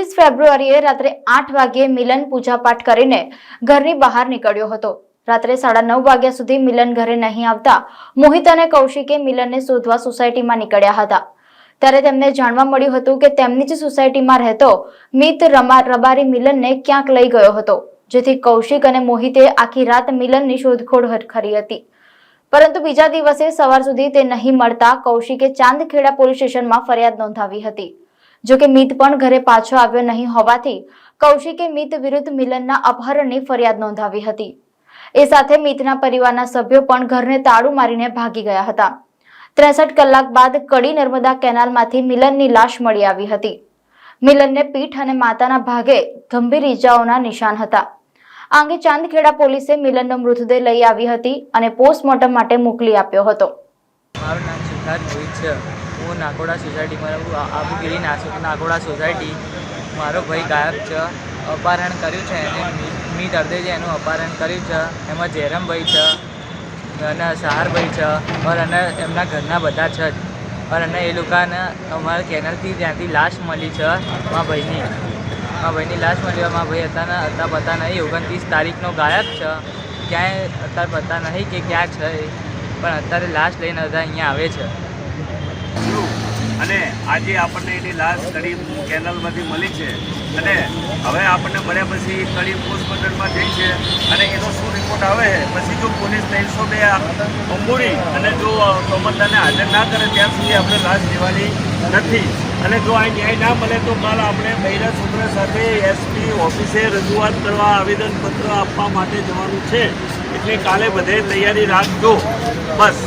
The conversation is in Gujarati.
29 ફેબ્રુઆરીએ રાત્રે 8 વાગ્યે મિલન પૂજાપાઠ કરીને ઘરની બહાર નીકળ્યો હતો। રાત્રે 9:30 વાગ્યા સુધી મિલન ઘરે નહીં આવતા મોહિત અને કૌશિકે મિલનને શોધવા સોસાયટીમાં નીકળ્યા હતા। ત્યારે તેમને જાણવા મળ્યું હતું કે તેમની જ સોસાયટીમાં રહેતો મિત રબારી મિલનને ક્યાંક લઈ ગયો હતો, જેથી કૌશિક અને મોહિતે આખી રાત મિલનની શોધખોળ કરી હતી। પરંતુ બીજા દિવસે સવાર સુધી તે નહીં મળતા કૌશિકે ચાંદખેડા પોલીસ સ્ટેશનમાં ફરિયાદ નોંધાવી હતી। જો કે મિત પણ ઘરે પાછો આવ્યો નહીં હોવાથી કૌશિકે મિત વિરુદ્ધ મિલનના અપહરણની ફરિયાદ નોંધાવી હતી। એ સાથે મિતના પરિવારના સભ્યો પણ ઘરને તાળું મારીને ભાગી ગયા હતા। 63 કલાક બાદ કડી નર્મદા કેનાલમાંથી મિલનની લાશ મળી આવી હતી। મિલનને પીઠ અને માથાના ભાગે ગંભીર ઈજાઓના નિશાન હતા। આ અંગે ચાંદખેડા પોલીસે મિલનનો મૃતદેહ લઈ આવી હતી અને પોસ્ટમોર્ટમ માટે મોકલી આપ્યો હતો। મારું નામ સિદ્ધાર્થ મોહિત છે। હું નાકોડા સોસાયટીમાં રહું, આબુગીરી નાકોડા સોસાયટી। મારો ભાઈ ગાયબ છે, અપહરણ કર્યું છે એને, મીત અર્ધેજે એનું અપહરણ કર્યું છે। એમાં જયરામભાઈ છે અને સહારભાઈ છે અને એમના ઘરના બધા છે અને એ લોકોને અમારા કેનલથી ત્યાંથી લાશ મળી છે। મારા ભાઈની લાશ મળી, મારા ભાઈ હતા પતા નહીં। 29 તારીખનો ગાયબ છે, ક્યાંય અત્યારે પતા નહીં કે ક્યાં છે, પણ અત્યારે લાશ લઈને બધા અહીંયા આવે છે। અને આજે આપણને એની લાશ કડી કેનલમાંથી મળી છે અને હવે આપણને મળ્યા પછી કડી પોસ્ટમોર્ટમમાં જઈ છે અને એનો શું રિપોર્ટ આવે છે પછી જો પોલીસ 302 અંબુડી અને જો તોમતદારને હાજર ના કરે ત્યાં સુધી આપણે લાશ લેવાની નથી। અને જો આ ન્યાય ના મળે તો કાલ આપણે બૈરા છોકરા સાથે એસપી ઓફિસે રજૂઆત કરવા આવેદનપત્ર આપવા માટે જવાનું છે, એટલે કાલે બધે તૈયારી રાખજો બસ।